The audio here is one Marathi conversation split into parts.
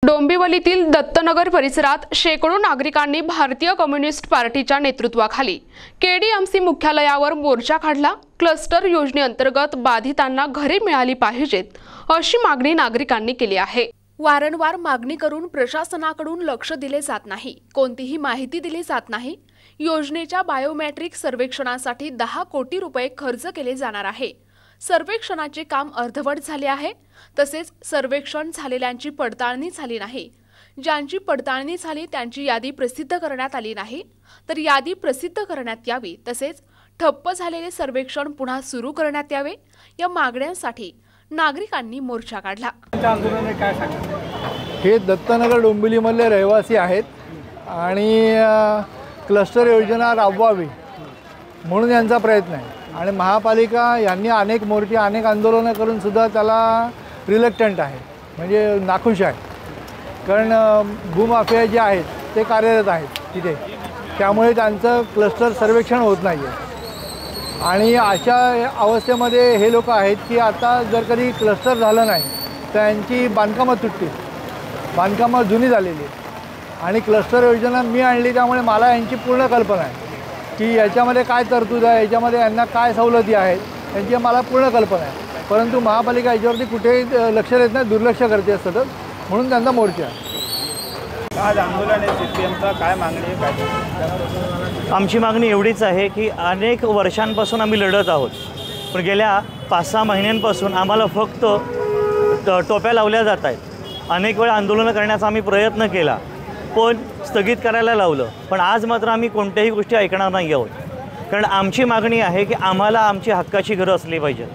डोंबिवलीतील दत्तनगर परिसरात शेकडो नागरिकांनी भारतीय कम्युनिस्ट पार्टीच्या नेतृत्वाखाली केडीएमसी मुख्यालयावर मोर्चा काढला। क्लस्टर योजनेअंतर्गत बाधितांना घरे मिळाली पाहिजेत अशी मागणी नागरिकांनी केली आहे। वारंवार मागणी करून प्रशासनाकडून लक्ष दिले जात नाही, कोणतीही माहिती दिली जात नाही। योजनेच्या बायोमेट्रिक सर्वेक्षणासाठी 10 कोटी रुपये खर्च केले जाणार आहे। सर्वेक्षणाचे काम अर्धवट झाले आहे। तसेच सर्वेक्षण झालेल्यांची पडताळणी झाली नाही। ज्यांची पडताळणी झाली त्यांची यादी प्रसिद्ध करण्यात आली नाही, तर यादी प्रसिद्ध करण्यात यावी। तसेच ठप्प झालेले सर्वेक्षण पुन्हा सुरू करण्यात यावे। या मागण्यांसाठी नागरिकांनी मोर्चा काढला। हे दत्तनगर डोंबिवलीमधले रहिवासी आहेत आणि क्लस्टर योजना राबवावी म्हणून यांचा प्रयत्न आहे आणि महापालिका यांनी अनेक मोर्चे अनेक आंदोलनं करून सुद्धा त्याला रिलक्टंट आहे, म्हणजे नाखुश आहे। कारण भूमाफिया जे आहेत ते कार्यरत आहेत तिथे, त्यामुळे त्यांचं क्लस्टर सर्वेक्षण होत नाही आहे। आणि अशा अवस्थेमध्ये हे लोक आहेत की आता जर कधी क्लस्टर झालं नाही तर यांची बांधकामं तुटतील, बांधकामं जुनी झालेली आहेत। आणि क्लस्टर योजना मी आणली त्यामुळे मला यांची पूर्ण कल्पना आहे की याच्यामध्ये काय तरतूद आहे, याच्यामध्ये यांना काय सवलती आहेत यांची मला पूर्ण कल्पना आहे। परंतु महापालिका याच्यावरती कुठेही लक्ष देत नाही, दुर्लक्ष करते सतत, म्हणून त्यांचा मोर्चा आहे। आज आंदोलन आहे सीपीएमचा, काय मागणी आहे काय? आमची मागणी एवढीच आहे की अनेक वर्षांपासून आम्ही लढत आहोत, पण गेल्या 5-6 महिन्यांपासून आम्हाला फक्त टोप्या लावल्या जात आहेत। अनेक वेळा आंदोलनं करण्याचा आम्ही प्रयत्न केला, पण स्थगित करायला लावलं। पण आज मात्र आम्ही कोणत्याही गोष्टी ऐकणार नाही आहोत, कारण आमची मागणी आहे की आम्हाला आमची हक्काची घरं असली पाहिजेत।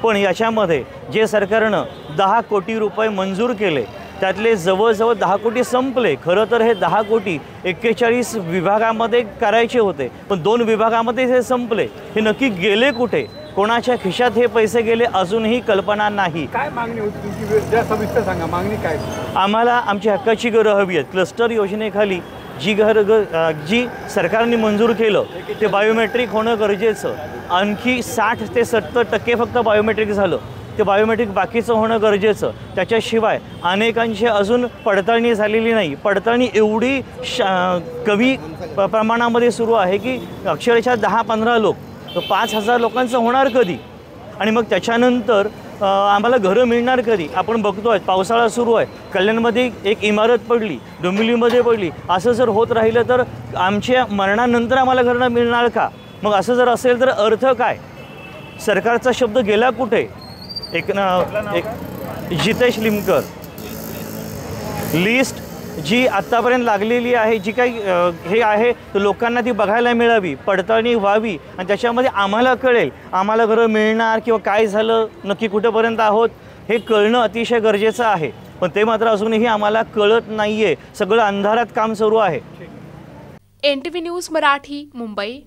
पण याच्यामध्ये जे सरकारनं 10 कोटी रुपये मंजूर केले त्यातले जवळजवळ 10 कोटी संपले। खरं तर हे 10 कोटी 41 विभागामध्ये करायचे होते, पण 2 विभागामध्ये हे संपले। हे नक्की गेले कुठे, कोणाच्या खिशात हे पैसे गेले अजूनही कल्पना नाही। काय मागणी होती तुमची, जरा सविस्तर सांगा मागणी काय? आम्हाला आमची हक्काची घरं हवी आहेत। क्लस्टर योजनेखाली जी सरकारने मंजूर केलं ते बायोमेट्रिक होणं गरजेचं। आणखी 60 ते 70% फक्त बायोमेट्रिक झालं, ते बायोमेट्रिक बाकीचं होणं गरजेचं। त्याच्याशिवाय अनेकांची अजून पडताळणी झालेली नाही। पडताळणी एवढी कमी प्रमाणामध्ये सुरू आहे की अक्षरशः 10-15 लोक, 5000 लोकांचं होणार कधी? आणि मग त्याच्यानंतर आम्हाला घरं मिळणार कधी? आपण बघतोय पावसाळा सुरू आहे, कल्याणमध्ये एक इमारत पडली, डोंबिवलीमध्ये पडली। असं जर होत राहिलं तर आमच्या मरणानंतर आम्हाला घरं मिळणार का? मग असं जर असेल तर अर्थ काय? सरकारचा शब्द गेला कुठे? एक जितेश लिमकर लिस्ट जी आत्तापर्यंत लागलेली आहे, जी काही हे आहे तर लोकांना ती बघायला मिळावी, पडताळणी व्हावी आणि त्याच्यामध्ये आम्हाला कळेल आम्हाला घरं मिळणार किंवा काय झालं, नक्की कुठेपर्यंत आहोत हे कळणं अतिशय गरजेचं आहे। पण ते मात्र अजूनही आम्हाला कळत नाही आहे, सगळं अंधारात काम सुरू आहे। NTV news Marathi, Mumbai.